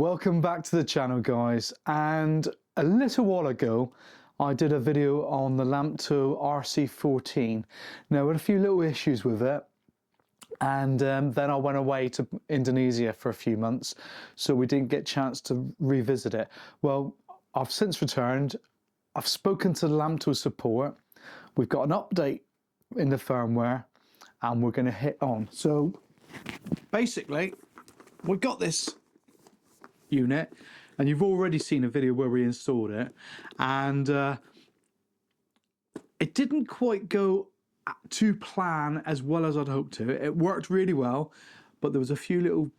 Welcome back to the channel, guys. And a little while ago I did a video on the Lamtto RC14. Now, I had a few little issues with it, and then I went away to Indonesia for a few months, so we didn't get a chance to revisit it. Well, I've since returned. I've spoken to Lamtto support. We've got an update in the firmware and we're going to hit on. So basically we've got this unit, and you've already seen a video where we installed it, and it didn't quite go to plan as well as I'd hoped to. It worked really well, but there was a few little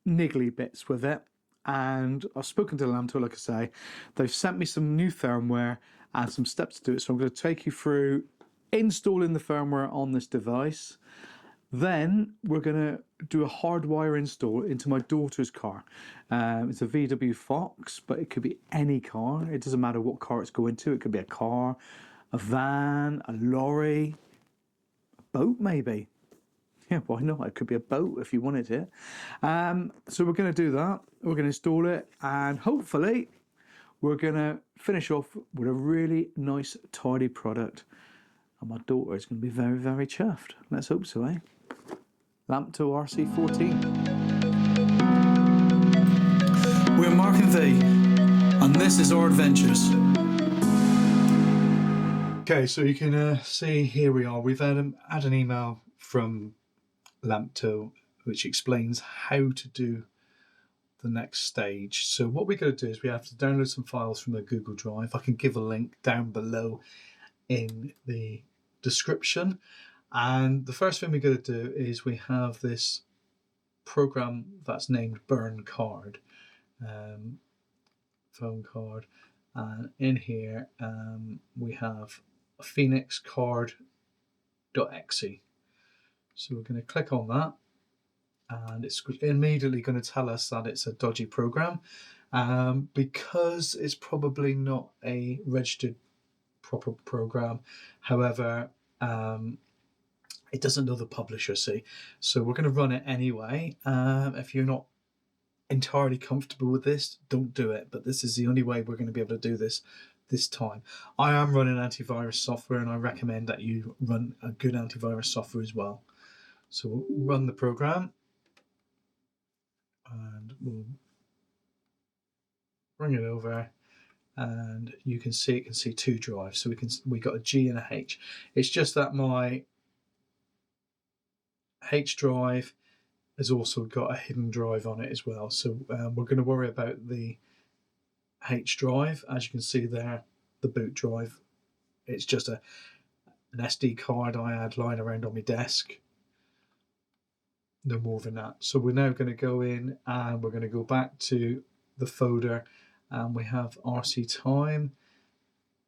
niggly bits with it, and I've spoken to Lamtto, like I say. They've sent me some new firmware and some steps to do it, so I'm going to take you through installing the firmware on this device. Then we're going to do a hardwire install into my daughter's car. It's a VW Fox, but it could be any car. It doesn't matter what car it's going to. It could be a car, a van, a lorry, a boat maybe. Yeah, why not? It could be a boat if you wanted it. So we're going to do that. We're going to install it, and hopefully we're going to finish off with a really nice, tidy product. And my daughter is going to be very, very chuffed. Let's hope so, eh? Lamtto RC14. We're Mark and V, and this is our adventures. Okay, so you can see here we are. We've had an email from Lamtto which explains how to do the next stage. So what we're going to do is we have to download some files from the Google Drive. I can give a link down below in the description. And the first thing we're going to do is we have this program that's named Burn Card, phone card, and in here we have phoenixcard.exe. So we're going to click on that, and it's immediately going to tell us that it's a dodgy program, because it's probably not a registered proper program. However, it doesn't know the publisher, see, so we're going to run it anyway. If you're not entirely comfortable with this, don't do it, but this is the only way we're going to be able to do this time. I am running antivirus software, and I recommend that you run a good antivirus software as well. So we'll run the program, and we'll bring it over, and you can see it can see two drives. So we got a G and a H. It's just that my H drive has also got a hidden drive on it as well. So we're going to worry about the H drive. As you can see there, the boot drive, it's just an SD card I had lying around on my desk. No more than that. So we're now going to go in, and we're going to go back to the folder, and we have RC time,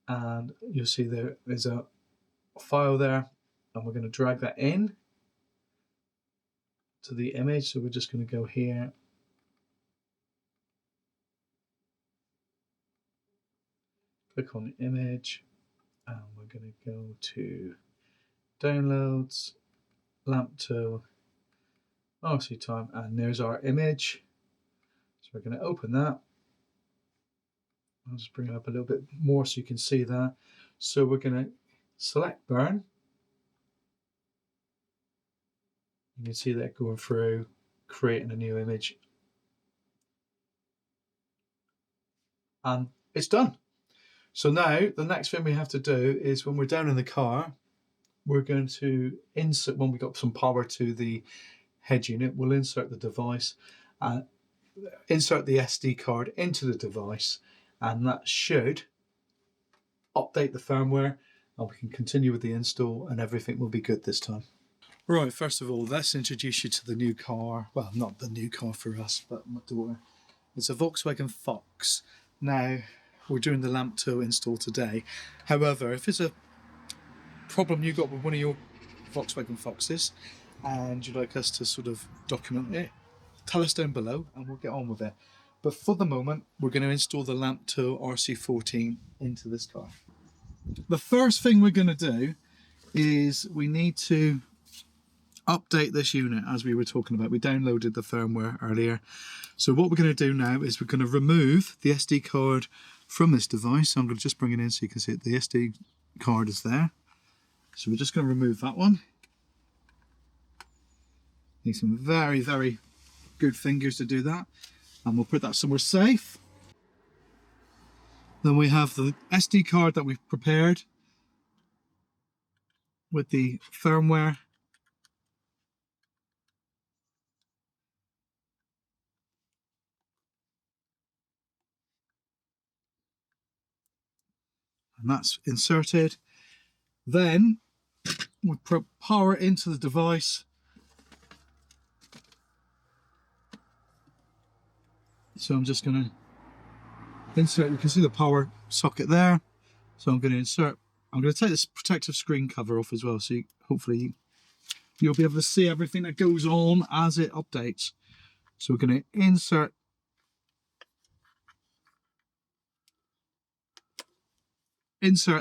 and you'll see there's a file there, and we're going to drag that in to the image. So we're just going to go here, click on the image, and we're going to go to downloads, Lamtto, RC time, and there's our image. So we're going to open that. I'll just bring it up a little bit more so you can see that. So we're going to select burn. You can see that going through, creating a new image, and it's done. So now the next thing we have to do is, when we're down in the car, we're going to insert, when we got some power to the head unit, we'll insert the device and insert the SD card into the device, and that should update the firmware, and we can continue with the install, and everything will be good this time. Right, first of all, let's introduce you to the new car. Well, not the new car for us, but my daughter. It's a Volkswagen Fox. Now, we're doing the Lamtto install today. However, if it's a problem you got with one of your Volkswagen Foxes and you'd like us to sort of document it, tell us down below and we'll get on with it. But for the moment, we're going to install the Lamtto RC14 into this car. The first thing we're going to do is we need to update this unit as we were talking about. We downloaded the firmware earlier. So what we're going to do now is we're going to remove the SD card from this device. So I'm going to just bring it in so you can see it. The SD card is there. So we're just going to remove that one. Need some very, very good fingers to do that. And we'll put that somewhere safe. Then we have the SD card that we've prepared with the firmware. And that's inserted. Then we put power into the device. So I'm just going to insert, you can see the power socket there. So I'm going to insert, I'm going to take this protective screen cover off as well. So hopefully you'll be able to see everything that goes on as it updates. So we're going to insert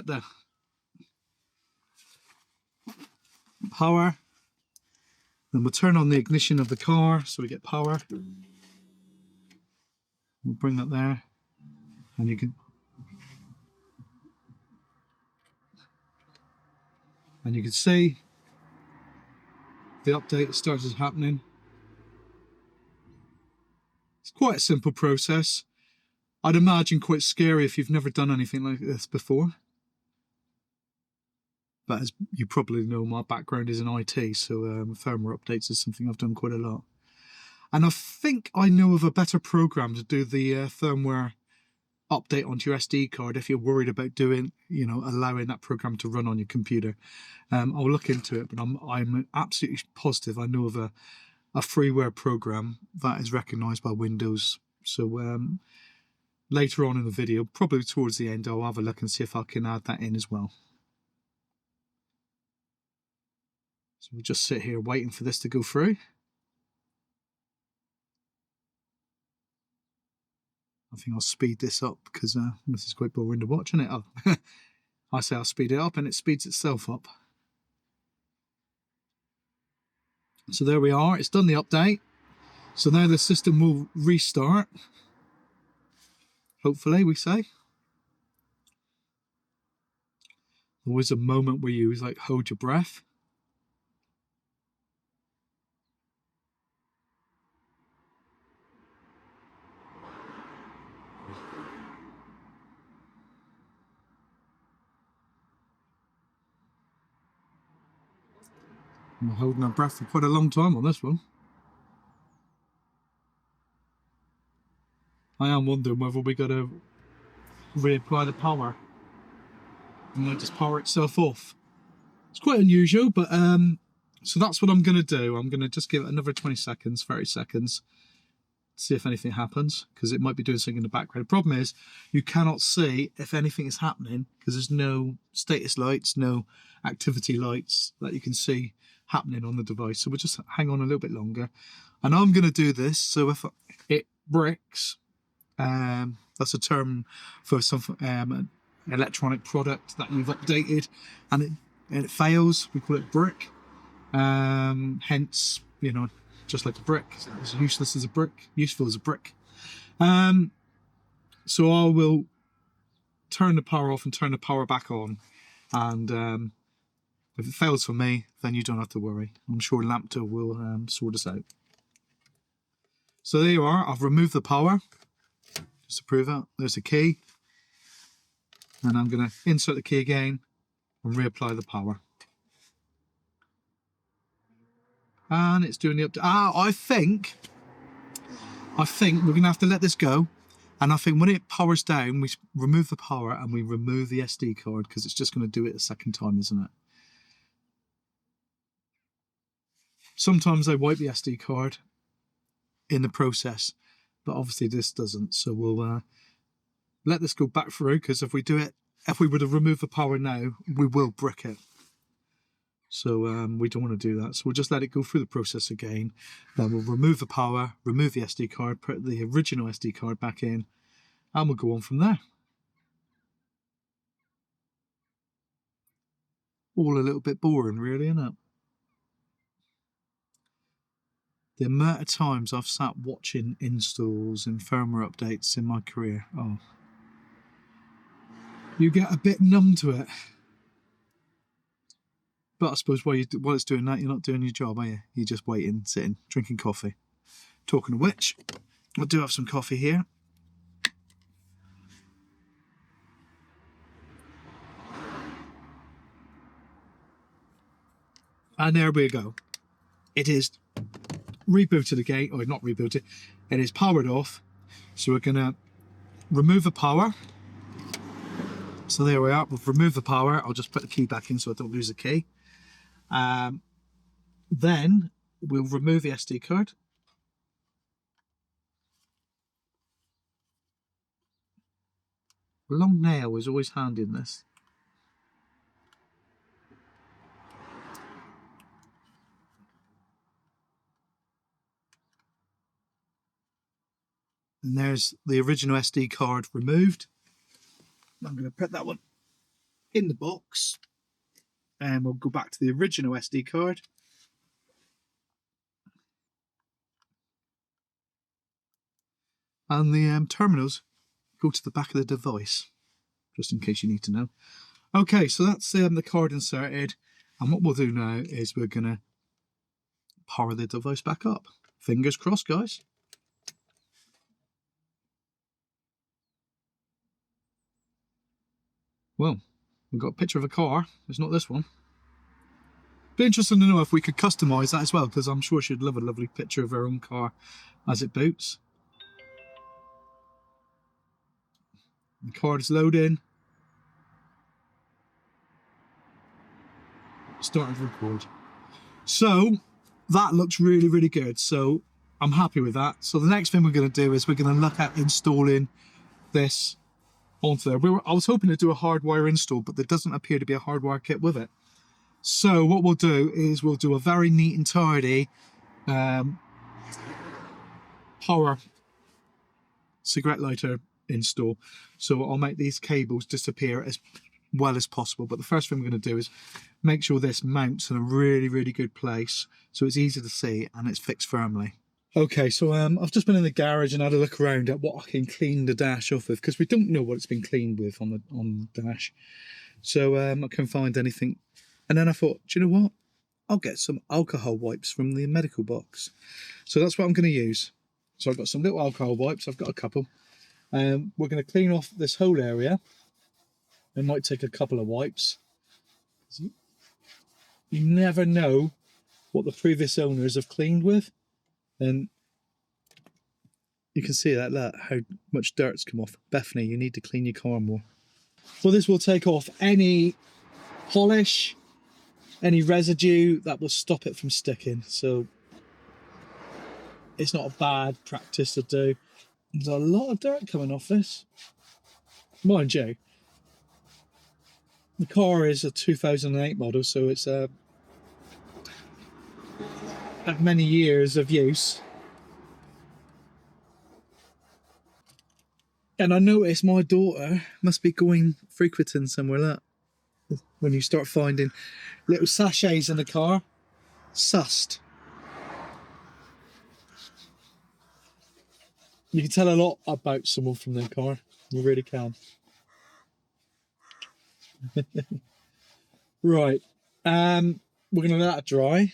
the power. Then we'll turn on the ignition of the car so we get power. We'll bring that there, and you can see the update started happening. It's quite a simple process. I'd imagine quite scary if you've never done anything like this before. But as you probably know, my background is in IT, so firmware updates is something I've done quite a lot. And I think I know of a better program to do the firmware update onto your SD card if you're worried about doing, allowing that program to run on your computer. I'll look into it, but I'm absolutely positive I know of a freeware program that is recognised by Windows. So later on in the video, probably towards the end, I'll have a look and see if I can add that in as well. So we'll just sit here waiting for this to go through. I think I'll speed this up because this is quite boring to watch, isn't it? I say I'll speed it up and it speeds itself up. So there we are, it's done the update. So now the system will restart. Hopefully, we say. Always a moment where you hold your breath. I'm holding our breath for quite a long time on this one. I am wondering whether we got to reapply the power and let just power itself off. It's quite unusual, but so that's what I'm going to do. I'm going to just give it another 20 seconds, 30 seconds, see if anything happens, because it might be doing something in the background. The problem is you cannot see if anything is happening because there's no status lights, no activity lights that you can see happening on the device. So we'll just hang on a little bit longer. And I'm going to do this, so if it bricks, that's a term for some an electronic product that you've updated and it fails, we call it brick. Hence, just like a brick, it's useless as a brick, useful as a brick. So I will turn the power off and turn the power back on, and if it fails for me, then you don't have to worry. I'm sure Lamtto will sort us out. So there you are, I've removed the power, just to prove that. There's the key, and I'm going to insert the key again and reapply the power. And it's doing the update. I think we're going to have to let this go. And I think when it powers down, we remove the power and we remove the SD card, because it's just going to do it a second time, isn't it? Sometimes they wipe the SD card in the process, but obviously this doesn't. So we'll let this go back through, because if we were to remove the power now, we will brick it. So we don't want to do that. So we'll just let it go through the process again. Then we'll remove the power, remove the SD card, put the original SD card back in, and we'll go on from there. All a little bit boring, really, isn't it? The amount of times I've sat watching installs and firmware updates in my career. Oh, you get a bit numb to it. But I suppose while it's doing that, you're not doing your job, are you? You're just waiting, sitting, drinking coffee. Talking of which, I do have some coffee here. And there we go. It is rebooted again, or not rebooted. It is powered off. So we're going to remove the power. So there we are. We've removed the power. I'll just put the key back in so I don't lose the key. Then we'll remove the SD card. A long nail is always handy in this. And there's the original SD card removed. I'm going to put that one in the box. And we'll go back to the original SD card. And the terminals go to the back of the device, just in case you need to know. Okay, so that's the card inserted. And what we'll do now is we're going to power the device back up. Fingers crossed, guys. Well, we've got a picture of a car. It's not this one. Be interesting to know if we could customise that as well, because I'm sure she'd love a lovely picture of her own car as it boots. The card is loading. Starting to record. So that looks really, really good. So I'm happy with that. So the next thing we're going to do is we're going to look at installing this onto there. I was hoping to do a hardwire install, but there doesn't appear to be a hardwire kit with it. So what we'll do is we'll do a very neat and tidy power cigarette lighter install. So I'll make these cables disappear as well as possible. But the first thing we're going to do is make sure this mounts in a really, really good place so it's easy to see and it's fixed firmly. Okay, so I've just been in the garage and had a look around at what I can clean the dash off with, because we don't know what it's been cleaned with on the dash. So I couldn't find anything. And then I thought, do you know what? I'll get some alcohol wipes from the medical box. So that's what I'm going to use. So I've got some little alcohol wipes. I've got a couple. We're going to clean off this whole area. It might take a couple of wipes. You never know what the previous owners have cleaned with. And you can see that, look, how much dirt's come off. Bethany, you need to clean your car more. Well, this will take off any polish, any residue that will stop it from sticking. So it's not a bad practice to do. There's a lot of dirt coming off this. Mind you, the car is a 2008 model, so it's had many years of use. And I noticed my daughter must be going frequenting somewhere like that. When you start finding little sachets in the car, sussed. You can tell a lot about someone from their car. You really can. Right. We're going to let that dry.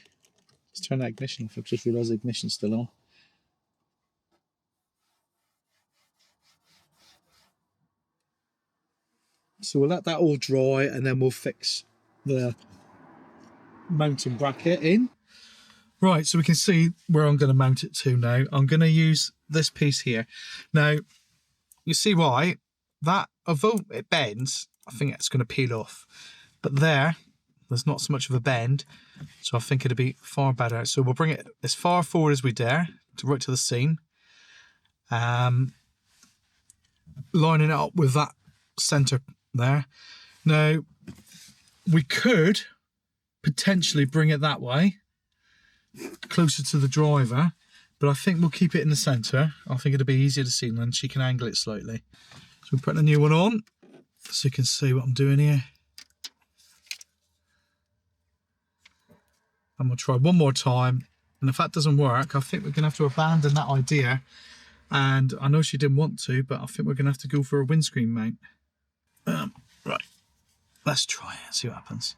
Let's turn that ignition off. I've just realised the ignition's still on. So we'll let that all dry and then we'll fix the mounting bracket in. Right, so we can see where I'm going to mount it to now. I'm going to use this piece here. Now, you see why? That, although it bends, I think it's going to peel off. But there's not so much of a bend, so I think it'll be far better. So we'll bring it as far forward as we dare, right to the seam. Lining it up with that centre there. Now, we could potentially bring it that way, closer to the driver, but I think we'll keep it in the centre. I think it'll be easier to see, and then she can angle it slightly. So we're putting a new one on, so you can see what I'm doing here. And we'll try one more time And if that doesn't work, I think we're going to have to abandon that idea. And I know she didn't want to, but I think we're going to have to go for a windscreen mount. Right, let's try it and see what happens.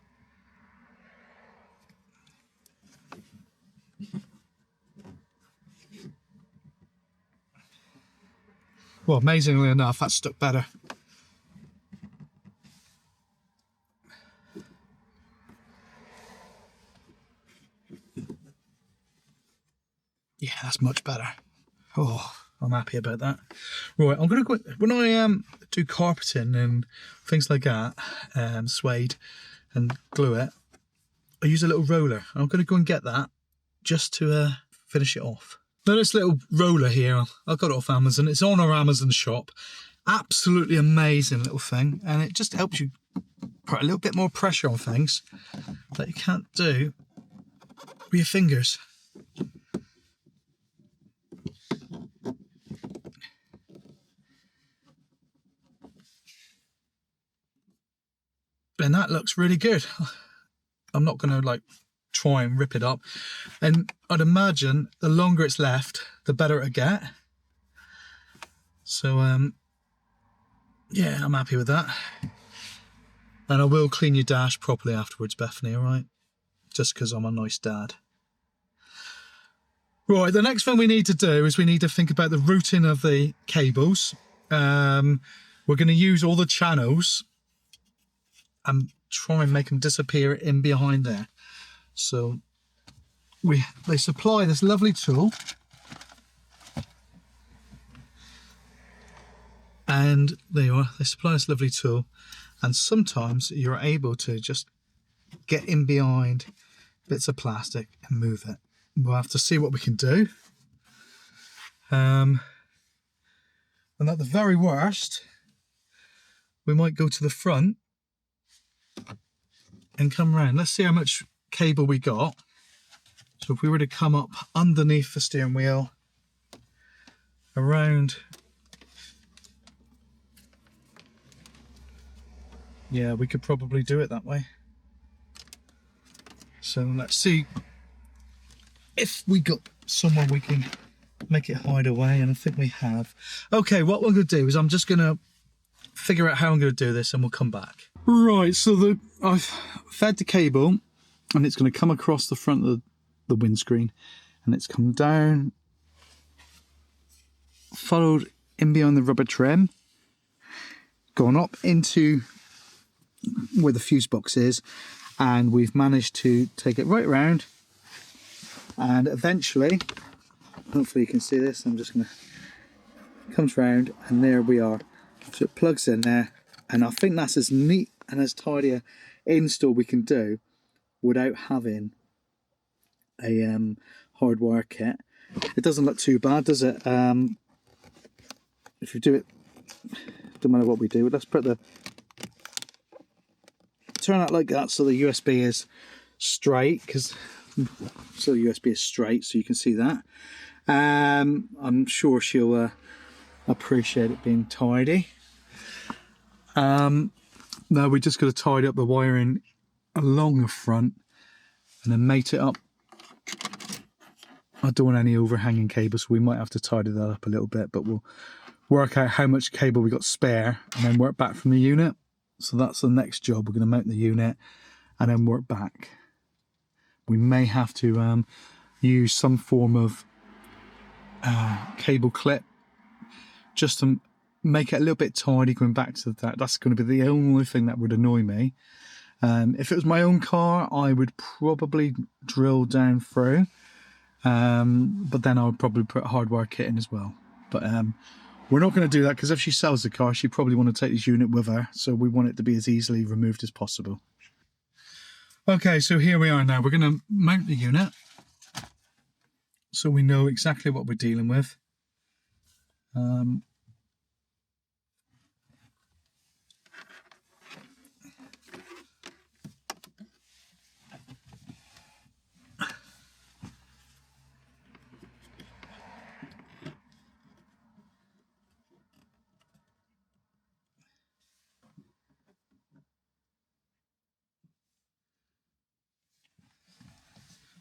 Well, amazingly enough, that stuck better. Yeah, that's much better. Oh, I'm happy about that. Right, I'm gonna go when I do carpeting and things like that, suede and glue it. I use a little roller. I'm gonna go and get that just to finish it off. Now this little roller here, I got it off Amazon. It's on our Amazon shop. Absolutely amazing little thing, and it just helps you put a little bit more pressure on things that you can't do with your fingers. And that looks really good. I'm not going to like try and rip it up. And I'd imagine the longer it's left, the better it get. So, yeah, I'm happy with that. And I will clean your dash properly afterwards, Bethany, all right? Just because I'm a nice dad. Right, the next thing we need to do is we need to think about the routing of the cables. We're going to use all the channels and try and make them disappear in behind there. So they supply this lovely tool, and there you are. They supply this lovely tool, and sometimes you're able to just get in behind bits of plastic and move it. We'll have to see what we can do. And at the very worst, we might go to the front and come around. Let's see how much cable we got. So if we were to come up underneath the steering wheel, around, yeah, we could probably do it that way. So let's see if we got somewhere we can make it hide away, and I think we have. Okay, what we're going to do is I'm just going to figure out how I'm going to do this and we'll come back. Right, so I've fed the cable and it's going to come across the front of the windscreen, and it's come down, followed in behind the rubber trim, gone up into where the fuse box is, and we've managed to take it right around, and eventually, hopefully you can see this, I'm just going to comes round, and there we are. So it plugs in there, and I think that's as neat and as tidy a install we can do without having a hardwire kit. It doesn't look too bad, does it? If you do it, don't matter what we do, let's put turn it like that so the USB is straight, so the USB is straight, so you can see that. I'm sure she'll appreciate it being tidy. Now we just got to tidy up the wiring along the front and then mate it up. I don't want any overhanging cables, so we might have to tidy that up a little bit, but we'll work out how much cable we got spare and then work back from the unit. So that's the next job. We're going to mount the unit and then work back. We may have to use some form of cable clip just to make it a little bit tidy going back to that. That's going to be the only thing that would annoy me. If it was my own car, I would probably drill down through, but then I would probably put a hardwire kit in as well. But we're not going to do that, because if she sells the car, she probably want to take this unit with her, so we want it to be as easily removed as possible. Okay, so here we are now. We're going to mount the unit so we know exactly what we're dealing with.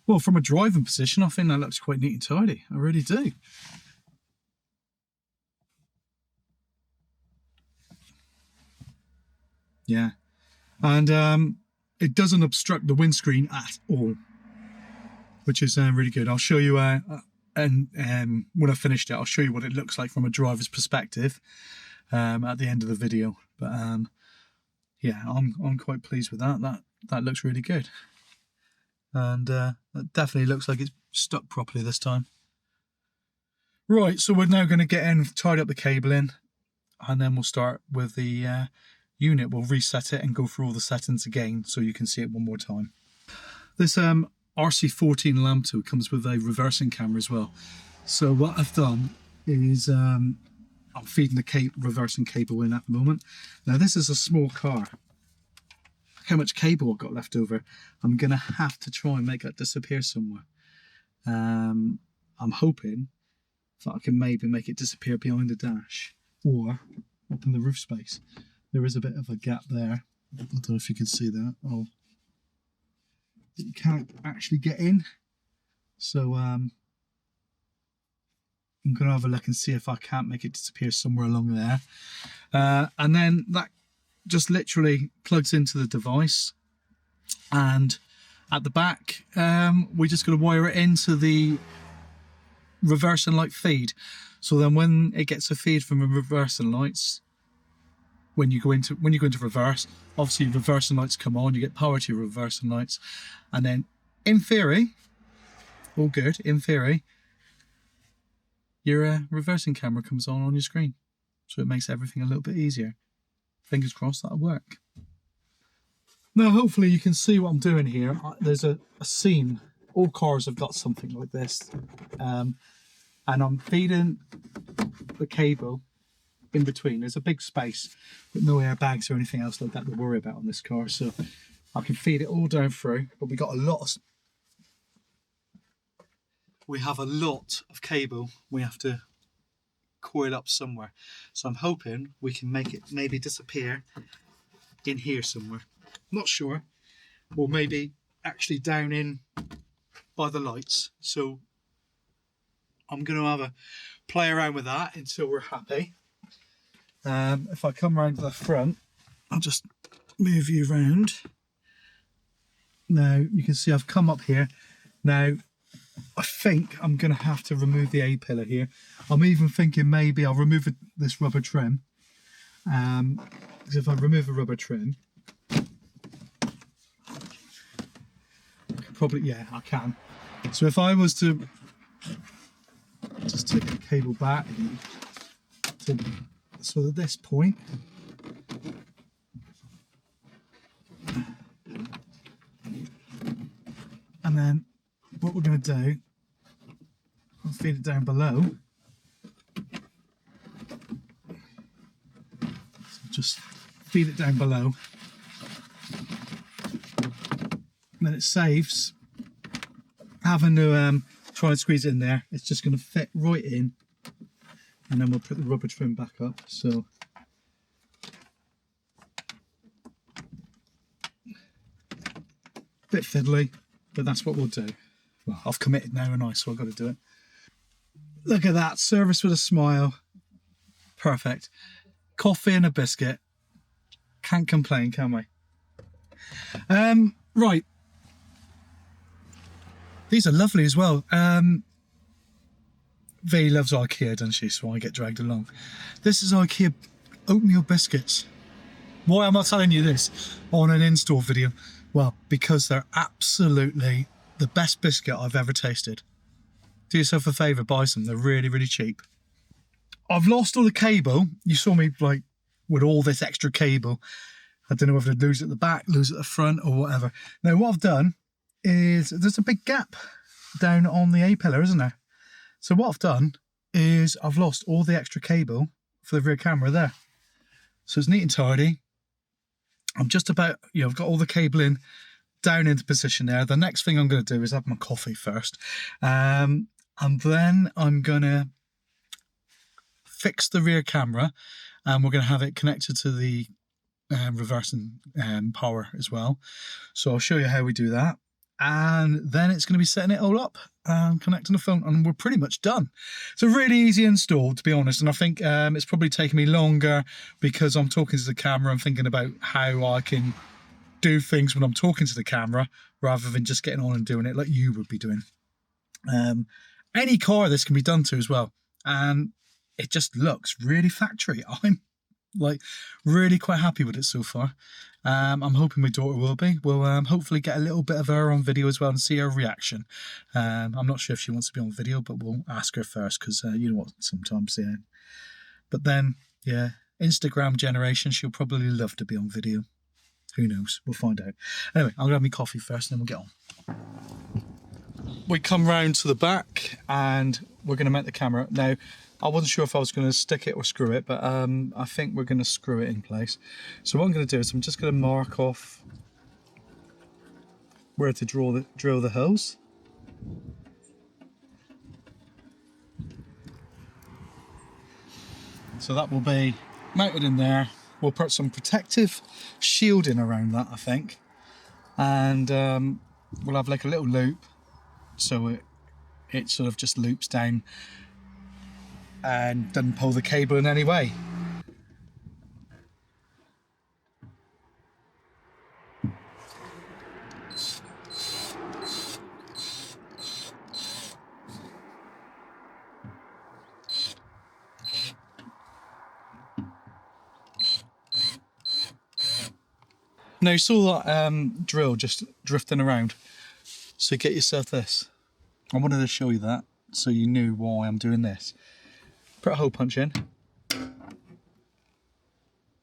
Well, from a driving position, I think that looks quite neat and tidy. I really do. Yeah. And it doesn't obstruct the windscreen at all, which is really good. I'll show you, and when I finished it, I'll show you what it looks like from a driver's perspective at the end of the video. But yeah, I'm quite pleased with that. That looks really good. And it definitely looks like it's stuck properly this time. Right, so we're now going to get in, tidy up the cable in, and then we'll start with the unit. We'll reset it and go through all the settings again so you can see it one more time. This RC14 Lamtto comes with a reversing camera as well. So what I've done is I'm feeding the reversing cable in at the moment. Now this is a small car. How much cable I've got left over. I'm gonna have to try and make that disappear somewhere. I'm hoping that I can maybe make it disappear behind the dash or up in the roof space. There is a bit of a gap there. I don't know if you can see that. Oh, you can't actually get in. So I'm gonna have a look and see if I can't make it disappear somewhere along there. And then that just literally plugs into the device, and at the back we just got to wire it into the reversing light feed. So then when it gets a feed from the reversing lights, when you go into reverse, obviously reversing lights come on, you get power to your reversing lights, and then in theory, all good, in theory, your reversing camera comes on your screen, so it makes everything a little bit easier. Fingers crossed that'll work. Now hopefully you can see what I'm doing here. There's a scene. All cars have got something like this. And I'm feeding the cable in between. There's a big space with no airbags or anything else like that to worry about on this car. So I can feed it all down through, but we have a lot of cable we have to coil up somewhere. So I'm hoping we can make it maybe disappear in here somewhere. Not sure. Or maybe actually down in by the lights. So I'm going to have a play around with that until we're happy. If I come around to the front, I'll just move you around. Now you can see I've come up here. Now I think I'm going to have to remove the A-pillar here. I'm even thinking maybe I'll remove this rubber trim. Because if I remove the rubber trim, I could probably, yeah, I can. So if I was to just take the cable back to sort of this point, and then what we're going to do, I'll feed it down below. So just feed it down below. And then it saves having to try and squeeze it in there. It's just going to fit right in. And then we'll put the rubber trim back up. So bit fiddly, but that's what we'll do. Well, I've committed now and so I've got to do it. Look at that, service with a smile. Perfect. Coffee and a biscuit. Can't complain, can we? Right. These are lovely as well. V loves IKEA, doesn't she? So I get dragged along. This is IKEA oatmeal biscuits. Why am I telling you this on an install video? Well, because they're absolutely the best biscuit I've ever tasted. Do yourself a favour, buy some. They're really, really cheap. I've lost all the cable. You saw me like with all this extra cable. I don't know whether to lose it at the back, lose it at the front or whatever. Now what I've done is there's a big gap down on the A-pillar, isn't there? So what I've done is I've lost all the extra cable for the rear camera there. So it's neat and tidy. I'm just about, I've got all the cable in down into position there. The next thing I'm going to do is have my coffee first. And then I'm going to fix the rear camera and we're going to have it connected to the reversing power as well. So I'll show you how we do that. and then it's going to be setting it all up and connecting the phone, and we're pretty much done. It's a really easy install, to be honest, and I think it's probably taken me longer because I'm talking to the camera and thinking about how I can do things when I'm talking to the camera rather than just getting on and doing it like you would be doing. Any car this can be done to as well, and it just looks really factory. I'm like really quite happy with it so far. I'm hoping my daughter will be. We'll hopefully get a little bit of her on video as well and see her reaction. I'm not sure if she wants to be on video, but we'll ask her first, because you know what, sometimes, yeah. But then, yeah, Instagram generation, she'll probably love to be on video. Who knows? We'll find out. Anyway, I'll grab my coffee first and then we'll get on. We come round to the back and we're going to mount the camera. Now, I wasn't sure if I was going to stick it or screw it, but I think we're going to screw it in place. So what I'm going to do is I'm just going to mark off where to drill the holes. So that will be mounted in there. We'll put some protective shielding around that, I think. And we'll have like a little loop, so it sort of just loops down and doesn't pull the cable in any way. Now, you saw that drill just drifting around, so get yourself this. I wanted to show you that so you knew why I'm doing this. Put a hole punch in.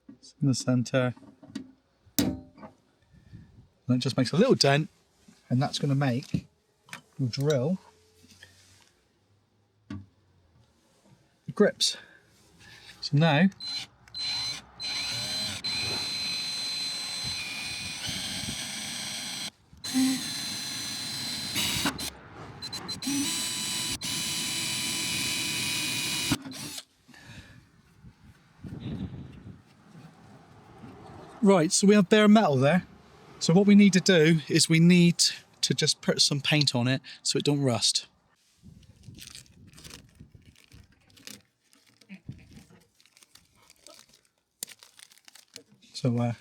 It's in the centre. And it just makes a little dent, and that's going to make the drill the grips. So now, right, so we have bare metal there. So what we need to do is we need to just put some paint on it so it don't rust. So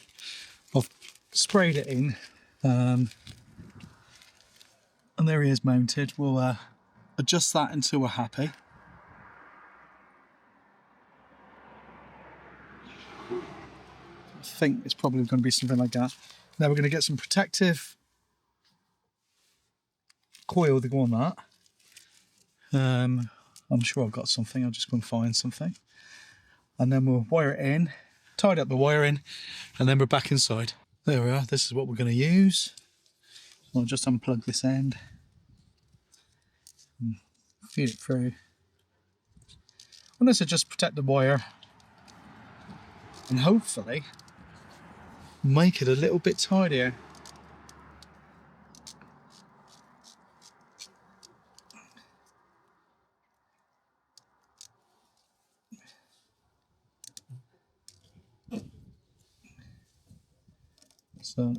I've sprayed it in, and there he is mounted. We'll adjust that until we're happy. I think it's probably going to be something like that. Now we're going to get some protective coil to go on that. I'm sure I've got something. I'll just go and find something. And then we'll wire it in, tidy up the wiring, and then we're back inside. There we are. This is what we're going to use. I'll just unplug this end and feed it through. And this will just protect the wire and hopefully make it a little bit tidier. So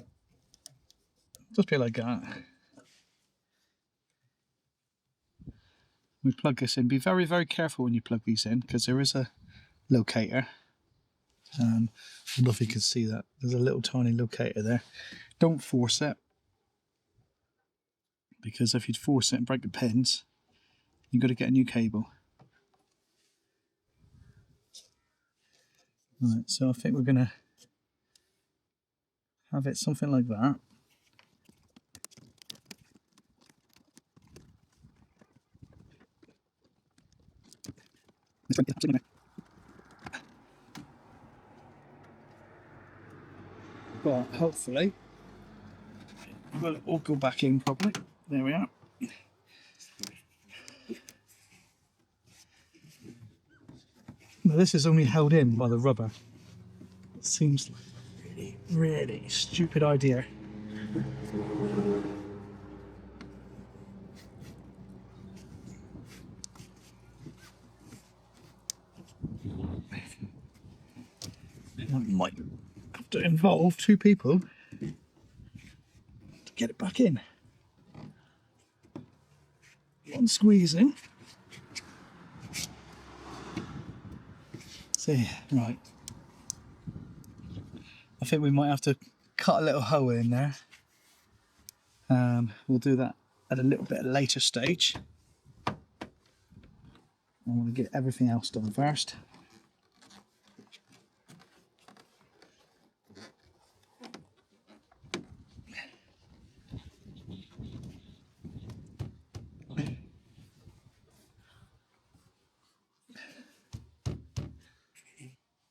just be like that. We plug this in. Be very, very careful when you plug these in, because there is a locator. I don't know if you can see that. There's a little tiny locator there. Don't force it, because if you'd force it and break the pins, you've got to get a new cable. Right, so I think we're going to have it something like that. But hopefully we'll all go back in properly. There we are. Now this is only held in by the rubber. It seems like a really, really stupid idea. That might have to involve two people to get it back in. and squeezing. See, right. I think we might have to cut a little hole in there. We'll do that at a little bit later stage. I want to get everything else done first.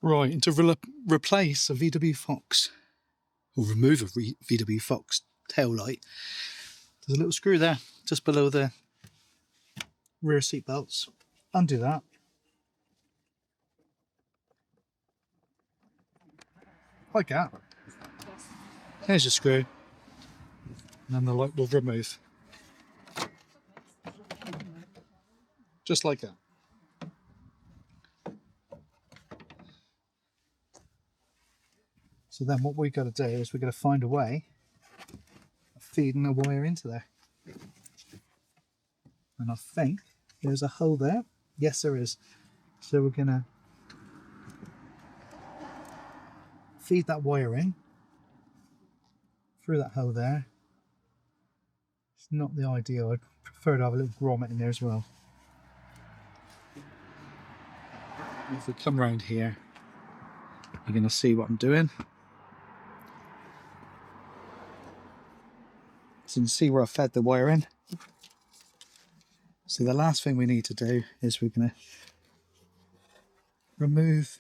Right, and to replace a VW Fox, or remove a VW Fox tail light, there's a little screw there, just below the rear seat belts. Undo that. Like that. There's your screw. And then the light will remove. Just like that. So then what we've got to do is we've got to find a way of feeding a wire into there. And I think there's a hole there. Yes, there is. So we're going to feed that wire in through that hole there. It's not the ideal. I'd prefer to have a little grommet in there as well. If we come around here, you're going to see what I'm doing. So you can see where I fed the wire in. So the last thing we need to do is we're going to remove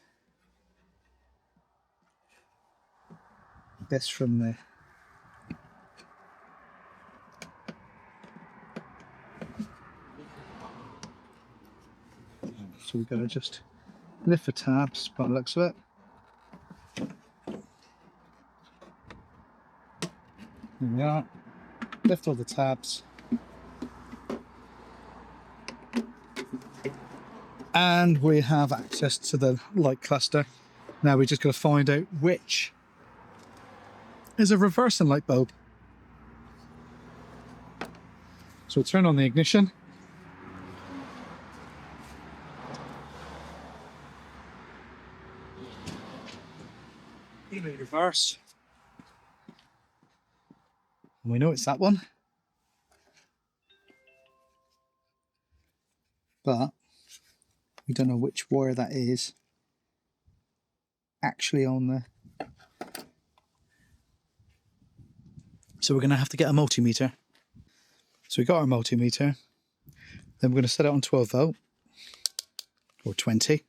this from the so we've got to just lift the tabs by the looks of it. There we are. Lift all the tabs. And we have access to the light cluster. Now we just got to find out which is a reversing light bulb. So we'll turn on the ignition. Reverse. And we know it's that one. But we don't know which wire that is actually on the... So we're going to have to get a multimeter. So we got our multimeter. Then we're going to set it on 12 volt or 20.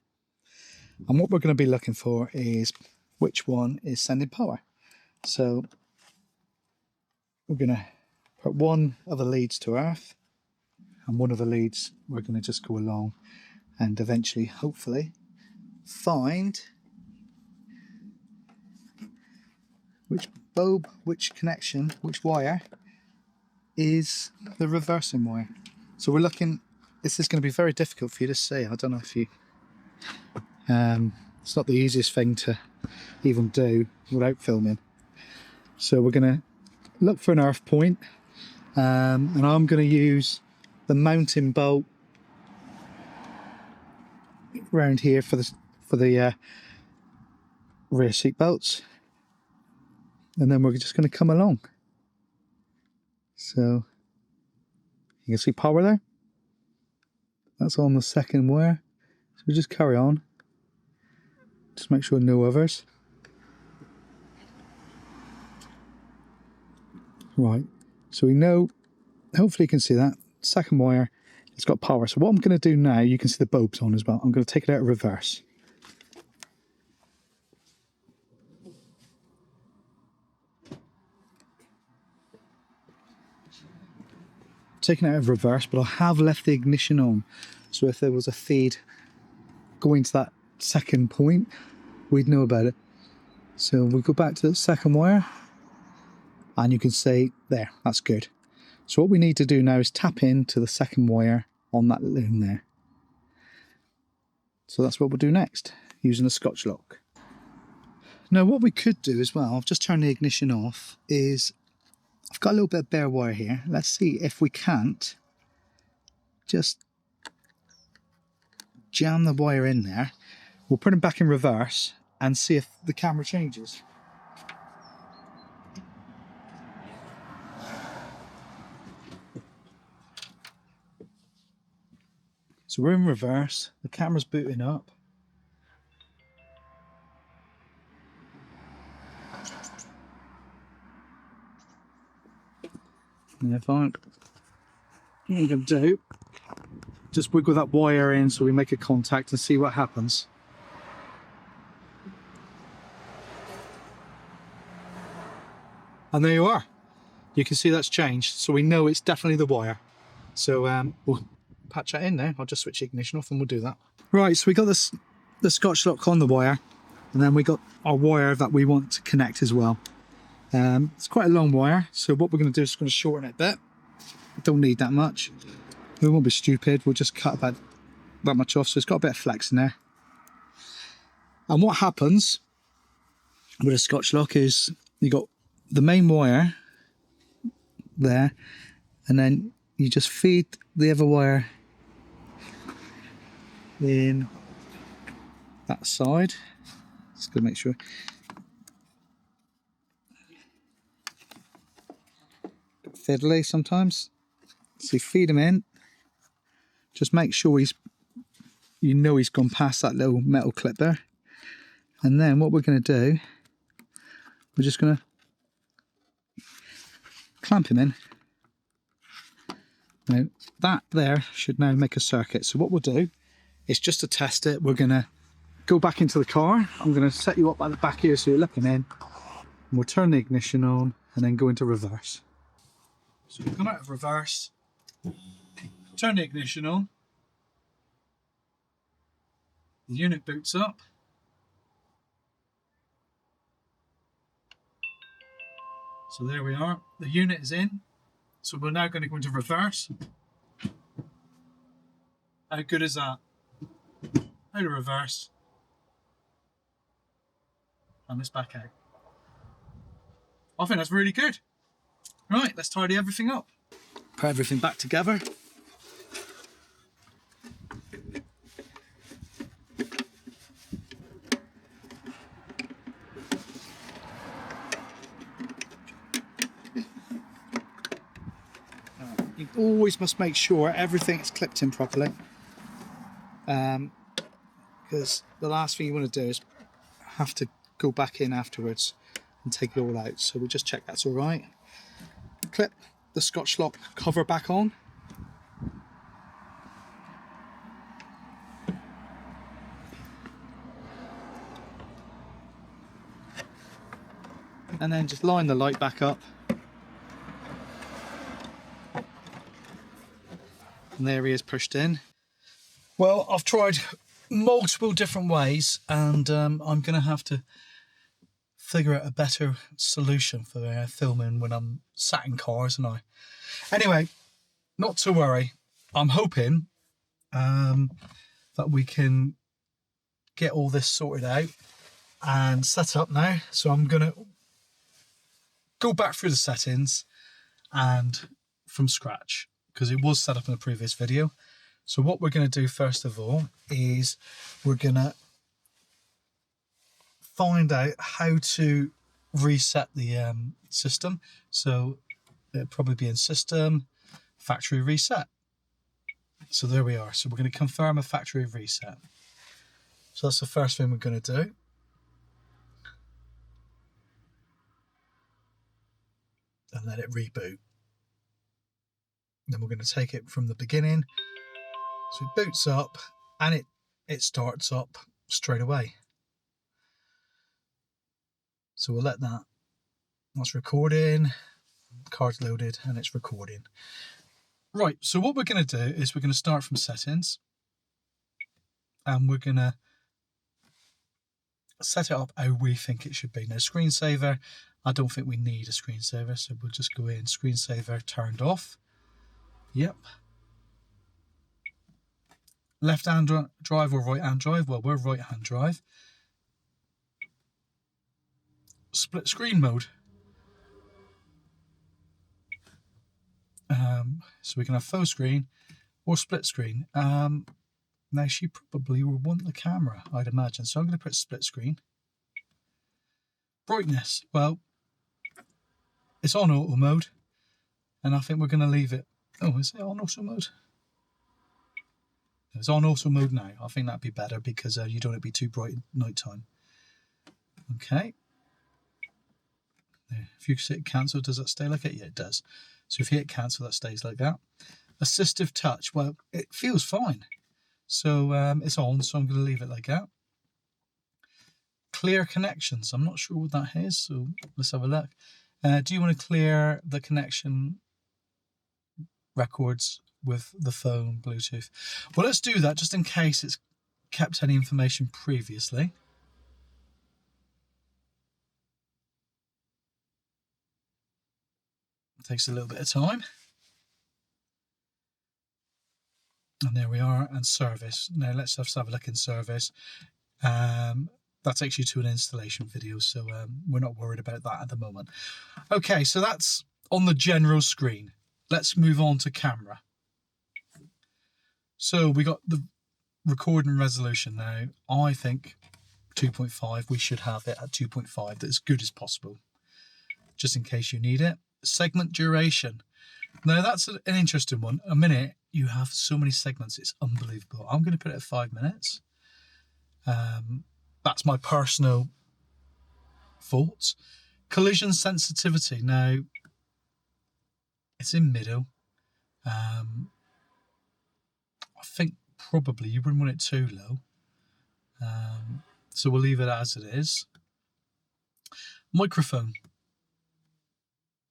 And what we're going to be looking for is which one is sending power. So we're going to put one of the leads to earth, and one of the leads we're going to just go along and eventually, hopefully, find which bulb, which connection, which wire is the reversing wire. So we're looking, this is going to be very difficult for you to see. I don't know if you, it's not the easiest thing to even do without filming. So we're going to look for an earth point, and I'm going to use the mounting bolt around here for the rear seat belts, and then we're just going to come along. So you can see power there. That's on the second wire. So we just carry on. Just make sure no others. Right, so we know, hopefully you can see that second wire, it's got power. So what I'm going to do now, you can see the bulbs on as well. I'm going to take it out of reverse. Taking it out of reverse, but I have left the ignition on. So if there was a feed going to that second point, we'd know about it. So we go back to the second wire, and you can see there, that's good. So what we need to do now is tap into the second wire on that loom there. So that's what we'll do next, using a Scotch lock. Now what we could do as well, I've just turned the ignition off, is I've got a little bit of bare wire here. Let's see if we can't just jam the wire in there. We'll put it back in reverse and see if the camera changes. So we're in reverse, the camera's booting up. And if I'm going to do, just wiggle that wire in so we make a contact and see what happens. And there you are. You can see that's changed, so we know it's definitely the wire. So we'll patch that in now. I'll just switch the ignition off and we'll do that. Right, so we got this, the Scotch lock on the wire, and then we got our wire that we want to connect as well. It's quite a long wire, so what we're going to do is going to shorten it a bit. Don't need that much. We won't be stupid, we'll just cut about that much off, so it's got a bit of flex in there. And what happens with a Scotch lock is you got the main wire there, and then you just feed the other wire in that side. Just gonna make sure. Fiddly sometimes. So you feed him in. Just make sure he's gone past that little metal clip there. And then what we're going to do, we're just going to clamp him in. Now that there should now make a circuit. So what we'll do is, just to test it, we're going to go back into the car. I'm going to set you up at the back here so you're looking in. And we'll turn the ignition on and then go into reverse. So we come out of reverse, turn the ignition on, the unit boots up, so there we are, the unit is in, so we're now going to go into reverse. How good is that? Out of reverse, and it's back out. I think that's really good. Right, let's tidy everything up. Put everything back together. You always must make sure everything is clipped in properly, because the last thing you want to do is have to go back in afterwards and take it all out. So we'll just check that's all right. Clip the Scotch lock cover back on. And then just line the light back up. And there he is pushed in. Well, I've tried multiple different ways, and I'm going to have to figure out a better solution for filming when I'm sat in cars. Anyway, not to worry. I'm hoping that we can get all this sorted out and set up now. So I'm going to go back through the settings and from scratch, because it was set up in the previous video. So what we're going to do first of all is we're going to find out how to reset the system. So it'll probably be in system, factory reset. So there we are. So we're going to confirm a factory reset. So that's the first thing we're going to do. And let it reboot. Then we're going to take it from the beginning. So it boots up and it starts up straight away. So we'll let that's recording, car's loaded and it's recording. Right, so what we're going to do is we're going to start from settings and we're going to set it up how we think it should be. Now screensaver, I don't think we need a screensaver, so we'll just go in, screensaver turned off. Yep. Left hand drive or right hand drive? Well, we're right hand drive. Split screen mode. So we can have full screen or split screen. Now she probably will want the camera, I'd imagine. So I'm going to put split screen. Brightness, well, it's on auto mode, and I think we're going to leave it. Oh, is it on auto mode? It's on auto mode now. I think that'd be better because you don't want it to be too bright at night time. Okay. There. If you hit cancel, does that stay like it? Yeah, it does. So if you hit cancel, that stays like that. Assistive touch, well, it feels fine. So it's on, so I'm going to leave it like that. Clear connections, I'm not sure what that is, so let's have a look. Do you want to clear the connection records with the phone, Bluetooth? Well, let's do that just in case it's kept any information previously. It takes a little bit of time. And there we are, and service. Now let's have a look in service. That takes you to an installation video, so we're not worried about that at the moment. Okay, so that's on the general screen. Let's move on to camera. So we got the recording resolution now. I think 2.5, we should have it at 2.5, that's as good as possible, just in case you need it. Segment duration. Now that's an interesting one. A minute, you have so many segments, it's unbelievable. I'm going to put it at 5 minutes. That's my personal thoughts. Collision sensitivity. Now, it's in middle. I think probably you wouldn't want it too low. So we'll leave it as it is. Microphone.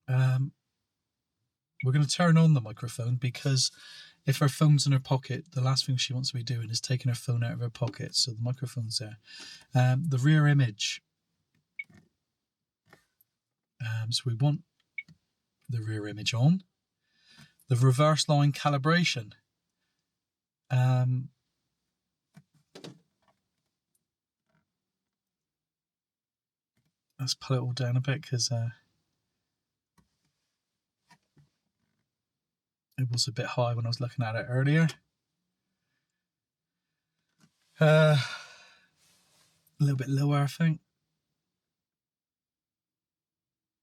We're going to turn on the microphone because if her phone's in her pocket, the last thing she wants to be doing is taking her phone out of her pocket. So the microphone's there. The rear image. So we want the rear image on. The reverse line calibration. Let's pull it all down a bit because it was a bit high when I was looking at it earlier. A little bit lower, I think.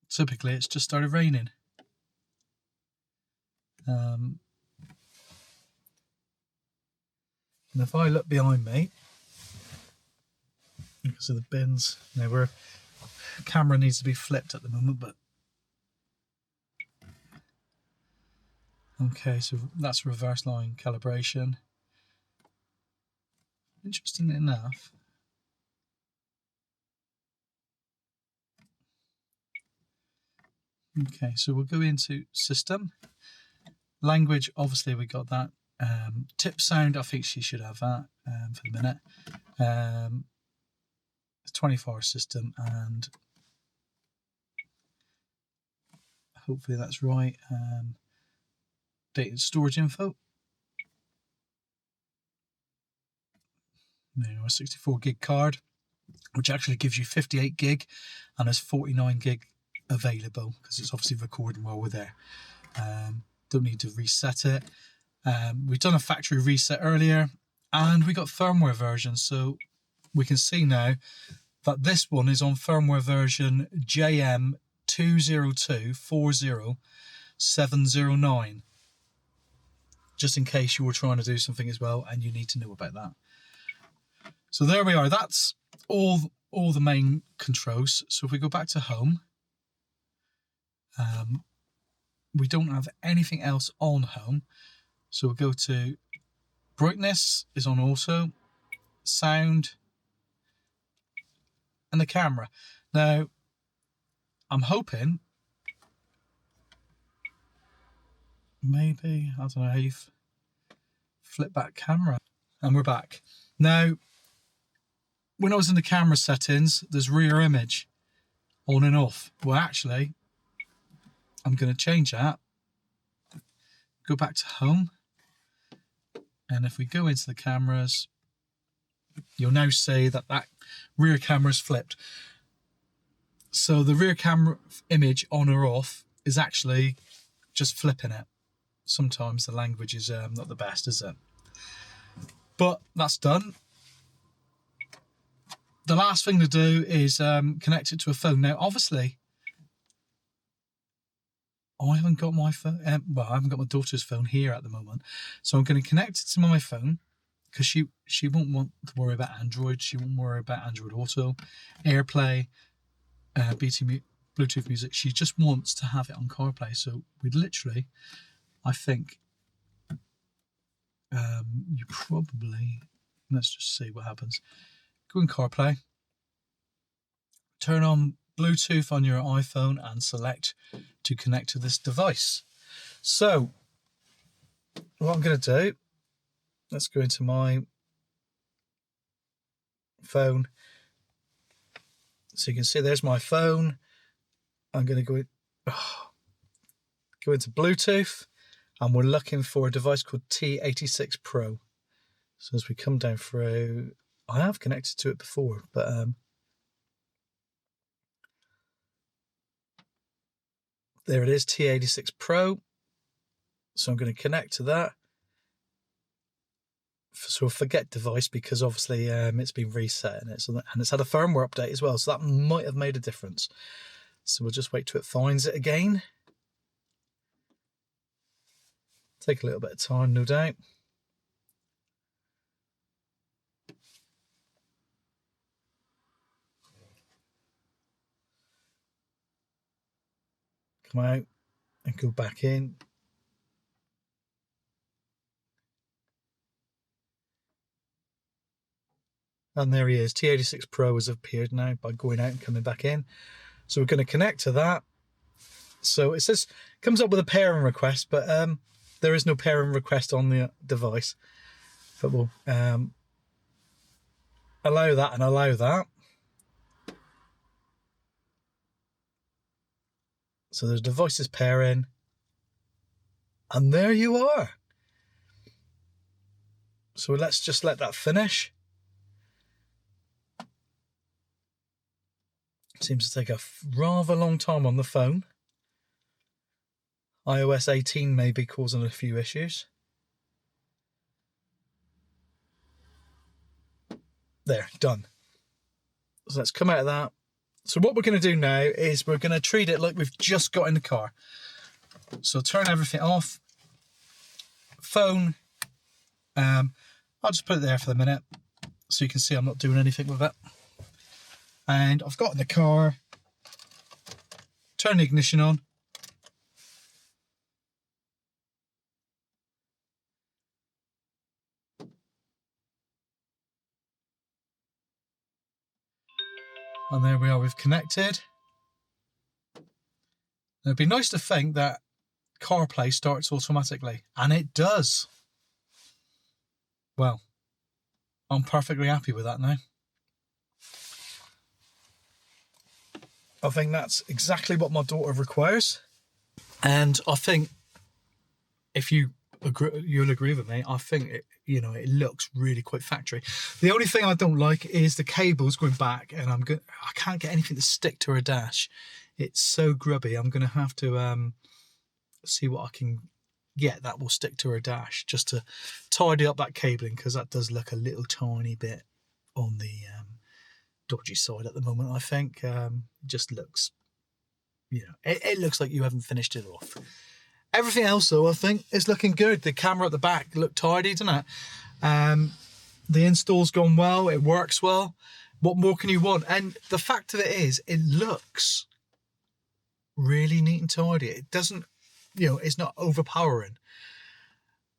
Typically, it's just started raining. And if I look behind me, because of the bins, now the camera needs to be flipped at the moment, but okay, so that's reverse line calibration. Interestingly enough, okay, so we'll go into system. Language, obviously we got that. Tip sound, I think she should have that for the minute. It's 24-hour system, and hopefully that's right. Data storage info. There, a 64 gig card, which actually gives you 58 gig, and there's 49 gig available because it's obviously recording while we're there. Don't need to reset it. We've done a factory reset earlier, and we got firmware version, so we can see now that this one is on firmware version JM20240709, just in case you were trying to do something as well and you need to know about that. So there we are. That's all the main controls. So if we go back to home, we don't have anything else on home. So we'll go to brightness is on also, sound, and the camera. Now, I'm hoping maybe, I don't know how you flip back camera. And we're back. Now, when I was in the camera settings, there's rear image on and off. Well, actually, I'm going to change that. Go back to home. And if we go into the cameras, you'll now see that that rear camera is flipped. So the rear camera image on or off is actually just flipping it. sometimes the language is not the best, is it? But that's done. The last thing to do is connect it to a phone. Now, obviously, I haven't got my phone. Well, I haven't got my daughter's phone here at the moment, so I'm going to connect it to my phone because she won't want to worry about Android. She won't worry about Android Auto, AirPlay, Bluetooth music. She just wants to have it on CarPlay. So we'd literally, I think, you probably, let's just see what happens. Go in CarPlay, turn on Bluetooth on your iPhone and select to connect to this device. So what I'm going to do, let's go into my phone. So you can see there's my phone. I'm going to go into Bluetooth, and we're looking for a device called T86 Pro. So as we come down through, I have connected to it before, but there it is, T86 Pro. So I'm going to connect to that. So forget device, because obviously it's been reset, and it's had a firmware update as well, so that might have made a difference. So we'll just wait till it finds it again. Take a little bit of time, no doubt. Come out and go back in. And there he is. T86 Pro has appeared now by going out and coming back in. So we're going to connect to that. So it says, comes up with a pairing request, but there is no pairing request on the device. But we'll allow that and allow that. So there's devices pairing. And there you are. So let's just let that finish. Seems to take a rather long time on the phone. iOS 18 may be causing a few issues. There, done. So let's come out of that. So what we're going to do now is we're going to treat it like we've just got in the car. So turn everything off. Phone. I'll just put it there for the minute so you can see I'm not doing anything with it. And I've got in the car. Turn the ignition on. And there we are, we've connected. It'd be nice to think that CarPlay starts automatically, and it does. Well, I'm perfectly happy with that now. I think that's exactly what my daughter requires. And I think if you'll agree with me, I think it looks really quite factory. The only thing I don't like is the cables going back, and I can't get anything to stick to her dash. It's so grubby. I'm going to have to see what I can get that will stick to her dash, just to tidy up that cabling, because that does look a little tiny bit on the dodgy side at the moment. I think just looks, it looks like you haven't finished it off. Everything else, though, I think is looking good. The camera at the back looked tidy, doesn't it? The install's gone well. It works well. What more can you want? And the fact of it is, it looks really neat and tidy. It doesn't, it's not overpowering.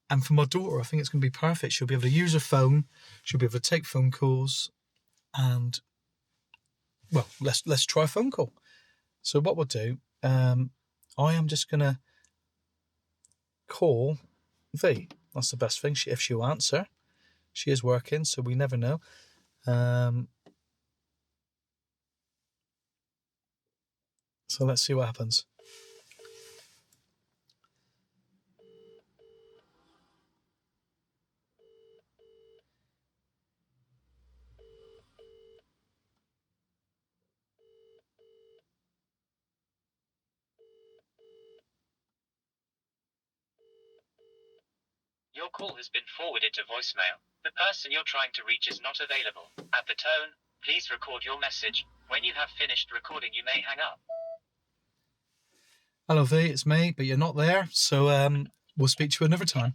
And for my daughter, I think it's going to be perfect. She'll be able to use her phone. She'll be able to take phone calls. And, well, let's try a phone call. So what we'll do, I am just going to call V. That's the best thing. If she'll answer. She is working, so we never know. So let's see what happens. Your call has been forwarded to voicemail. The person you're trying to reach is not available. At the tone, please record your message. When you have finished recording, you may hang up. Hello V, it's me, but you're not there, so we'll speak to you another time.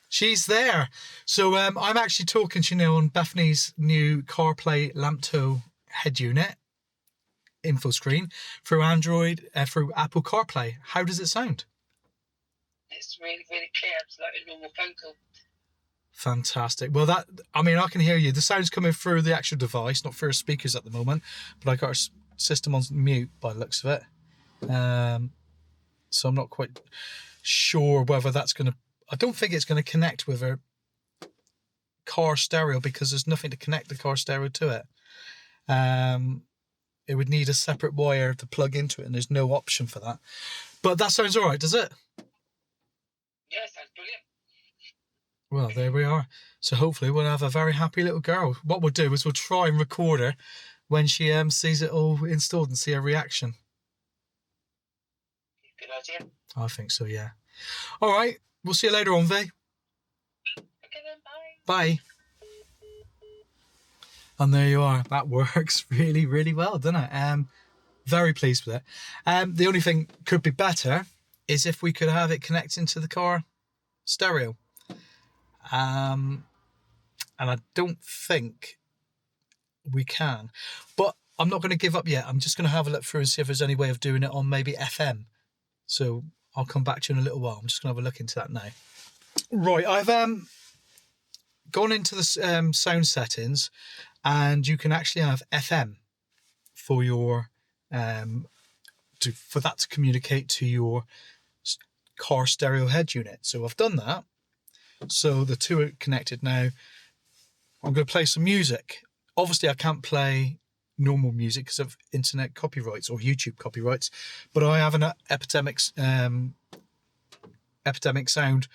She's there. So I'm actually talking to you now on Bethany's new CarPlay Lamtto head unit info screen through Android, through Apple CarPlay. How does it sound? It's really, really clear. It's like a normal phone call. Fantastic. Well, I can hear you. The sound's coming through the actual device, not through speakers at the moment, but I got our system on mute by the looks of it. So I'm not quite sure whether that's going to... I don't think it's going to connect with a car stereo because there's nothing to connect the car stereo to it. It would need a separate wire to plug into it, and there's no option for that. But that sounds all right, does it? Yeah, sounds brilliant. Well, there we are. So hopefully we'll have a very happy little girl. What we'll do is we'll try and record her when she sees it all installed and see her reaction. Good idea. I think so, yeah. All right. We'll see you later on, V. Okay then, bye. Bye. And there you are. That works really, really well, doesn't it? Very pleased with it. The only thing could be better is if we could have it connecting to the car stereo. And I don't think we can. But I'm not going to give up yet. I'm just going to have a look through and see if there's any way of doing it on maybe FM. So I'll come back to you in a little while. I'm just going to have a look into that now. Right, I've gone into the sound settings, and you can actually have FM for your for that to communicate to your car stereo head unit. So I've done that. So the two are connected now. I'm going to play some music. Obviously, I can't play normal music because of internet copyrights or YouTube copyrights, but I have an Epidemic Sound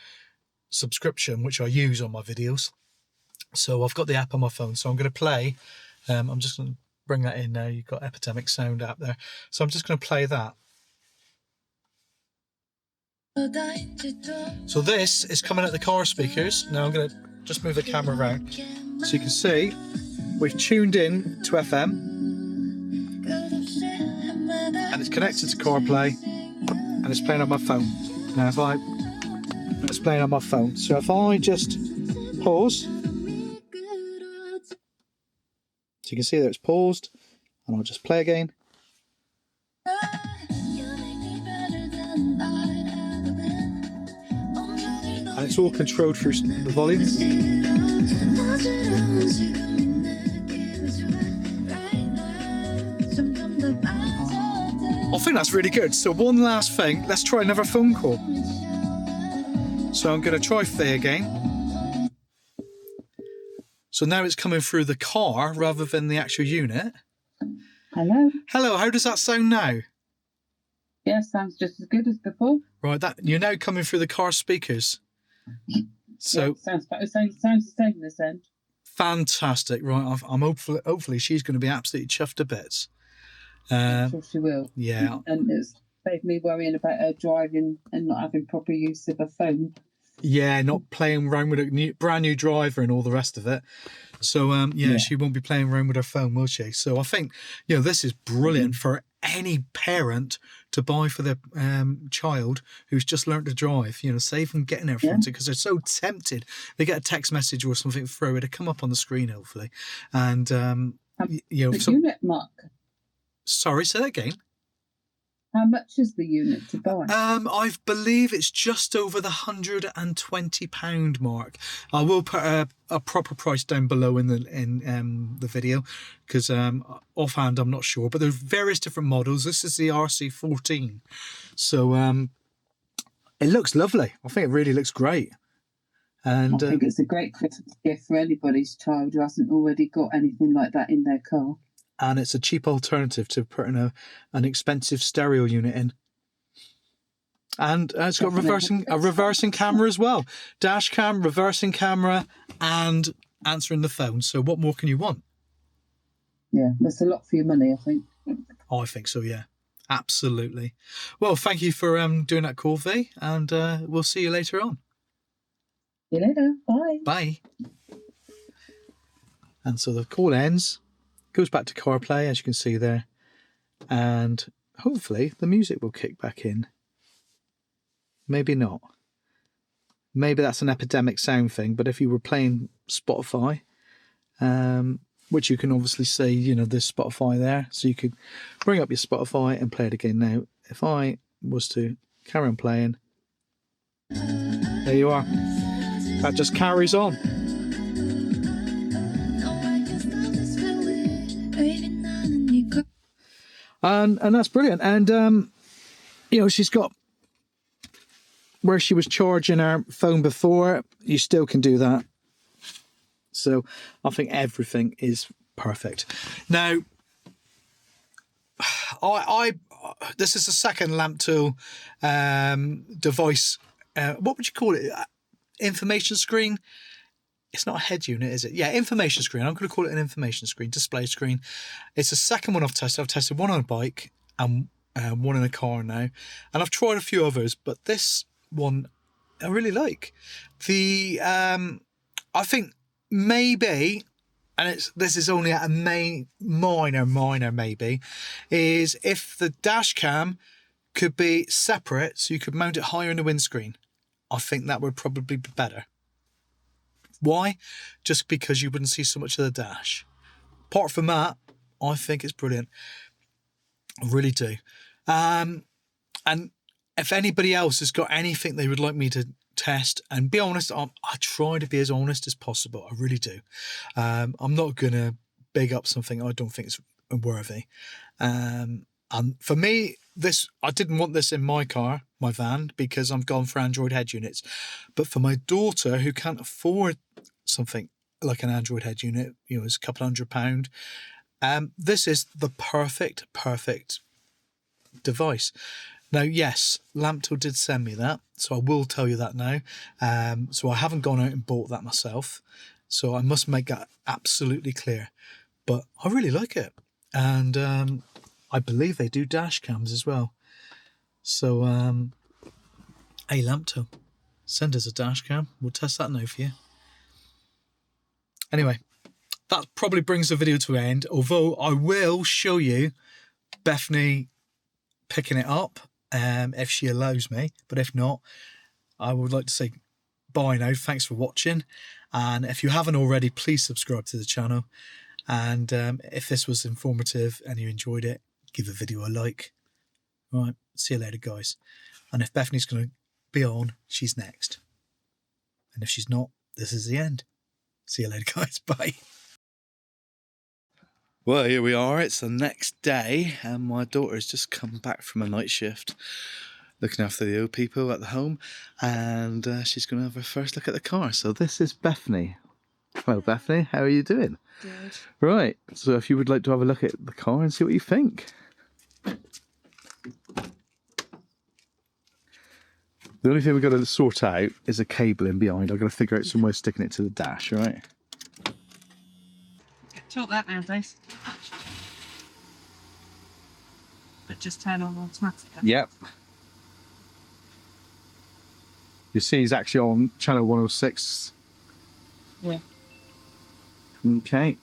subscription which I use on my videos. So I've got the app on my phone, so I'm going to play. I'm just going to bring that in now. You've got Epidemic Sound app there, so I'm just going to play that. So this is coming at the car speakers. Now I'm going to just move the camera around so you can see we've tuned in to FM and it's connected to CarPlay and it's playing on my phone. Now it's playing on my phone. So if I just pause, so you can see that it's paused, and I'll just play again. And it's all controlled through the volume. I think that's really good. So one last thing, let's try another phone call. So I'm going to try Faye again. So now it's coming through the car rather than the actual unit. Hello. Hello, how does that sound now? Yeah, sounds just as good as before. Right, that you're now coming through the car speakers. So yeah, sounds the same this end. Fantastic. Right, I'm hopefully she's going to be absolutely chuffed to bits. I'm sure she will. Yeah. And it's saved me worrying about her driving and not having proper use of her phone. Yeah, not playing around with a brand new driver and all the rest of it. So, yeah, she won't be playing around with her phone, will she? So I think, this is brilliant for any parent to buy for their child who's just learned to drive. Save them getting there from it because they're so tempted. They get a text message or something through it. It'll come up on the screen, hopefully. And, the unit, Mark. Sorry, say that again. How much is the unit to buy? I believe it's just over the £120 mark. I will put a proper price down below in the video because offhand I'm not sure. But there's various different models. This is the RC14, so it looks lovely. I think it really looks great. And I think it's a great Christmas gift for anybody's child who hasn't already got anything like that in their car. And it's a cheap alternative to putting an expensive stereo unit in. And it's got a reversing camera as well. Dash cam, reversing camera, and answering the phone. So what more can you want? Yeah, that's a lot for your money, I think. I think so, yeah. Absolutely. Well, thank you for doing that call, V, and we'll see you later on. See you later. Bye. Bye. And so the call ends, goes back to CarPlay, as you can see there, and hopefully the music will kick back in. Maybe not. Maybe that's an epidemic sound thing, but if you were playing Spotify, which you can obviously see, you know, there's Spotify there, so you could bring up your Spotify and play it again. Now, if I was to carry on playing, there you are. That just carries on. And that's brilliant. And, you know, she's got where she was charging her phone before, you still can do that. So I think everything is perfect. Now, this is the second Lamtto device. What would you call it? Information screen? It's not a head unit, is it? Yeah, information screen. I'm going to call it an information screen, display screen. It's the second one I've tested. I've tested one on a bike and one in a car now. And I've tried a few others, but this one I really like. I think maybe, and this is only at a minor maybe, is if the dash cam could be separate so you could mount it higher in the windscreen. I think that would probably be better. Why? Just because you wouldn't see so much of the dash. Apart from that, I think it's brilliant. I really do. And if anybody else has got anything they would like me to test, and be honest, I try to be as honest as possible. I really do. I'm not going to big up something I don't think is worthy. And for me, I didn't want this in my car, my van, because I'm gone for Android head units. But for my daughter, who can't afford something like an Android head unit, you know, it's a couple £100. This is the perfect device. Now, yes, Lamtto did send me that, so I will tell you that now. So I haven't gone out and bought that myself, so I must make that absolutely clear. But I really like it, and I believe they do dash cams as well. So, hey Lamtto, send us a dash cam. We'll test that now for you. Anyway, that probably brings the video to an end, although I will show you Bethany picking it up if she allows me, but if not, I would like to say bye now. Thanks for watching, and if you haven't already, please subscribe to the channel, and if this was informative and you enjoyed it, give the video a like. All right, see you later guys, and if Bethany's going to be on, she's next, and if she's not, this is the end. See you later guys, bye. Well, here we are. It's the next day, and my daughter's just come back from a night shift looking after the old people at the home, and she's going to have her first look at the car. So this is Bethany. Hello, Bethany. How are you doing? Good. Right. So if you would like to have a look at the car and see what you think. The only thing we've got to sort out is a cabling behind. I've got to figure out some way of sticking it to the dash, all right? Talk that now, please. But just turn on automatic. Yep. You see he's actually on channel 106. Yeah. Okay.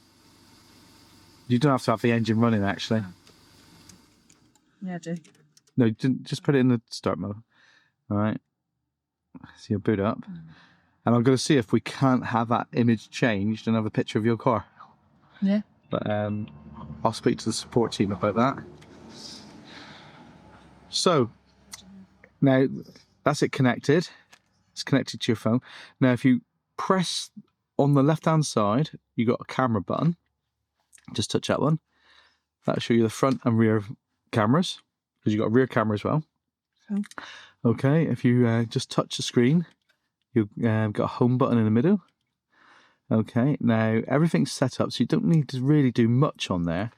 You don't have to have the engine running, actually. Yeah, I do. No, just put it in the start mode. All right. So you'll boot up. And I'm going to see if we can't have that image changed and have a picture of your car. Yeah. But I'll speak to the support team about that. So, now that's it connected. It's connected to your phone. Now, if you press on the left-hand side, you got a camera button. Just touch that one. That'll show you the front and rear cameras, because you've got a rear camera as well. Okay, if you just touch the screen, you've got a home button in the middle. Okay, now everything's set up, so you don't need to really do much on there.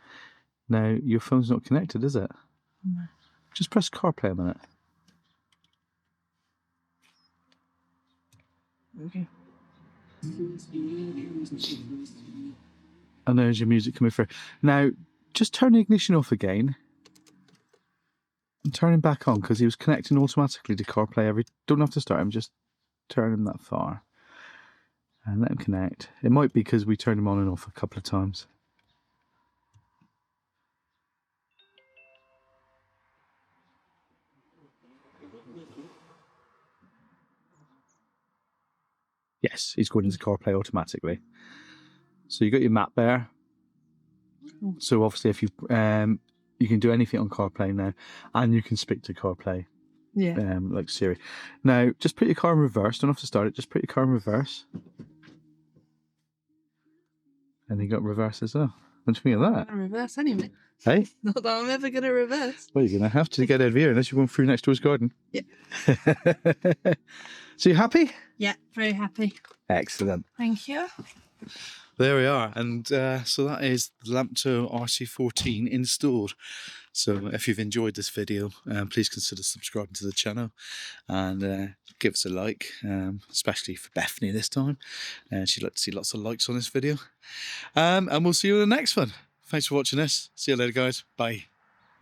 Now, your phone's not connected, is it? No. Just press CarPlay a minute. Okay. And there's your music coming through. Now, just turn the ignition off again. And turn him back on, because he was connecting automatically to CarPlay don't have to start him, just turn him that far. And let him connect. It might be because we turned him on and off a couple of times. Yes, he's going into CarPlay automatically. So you got your map there. So obviously, if you you can do anything on CarPlay now, and you can speak to CarPlay, Yeah. like Siri. Now, just put your car in reverse. Don't have to start it. Just put your car in reverse, and you got reverse as well. What do you think of that? I'm gonna reverse anyway. Hey, Not that I'm ever gonna reverse. well, you're gonna have to get out of here unless you're going through next door's garden. Yeah. So you happy? Yeah, very happy. Excellent. Thank you. There we are, and so that is the Lamtto RC14 installed. So if you've enjoyed this video, please consider subscribing to the channel and give us a like, especially for Bethany this time. She'd like to see lots of likes on this video. And we'll see you in the next one. Thanks for watching this. See you later, guys. Bye.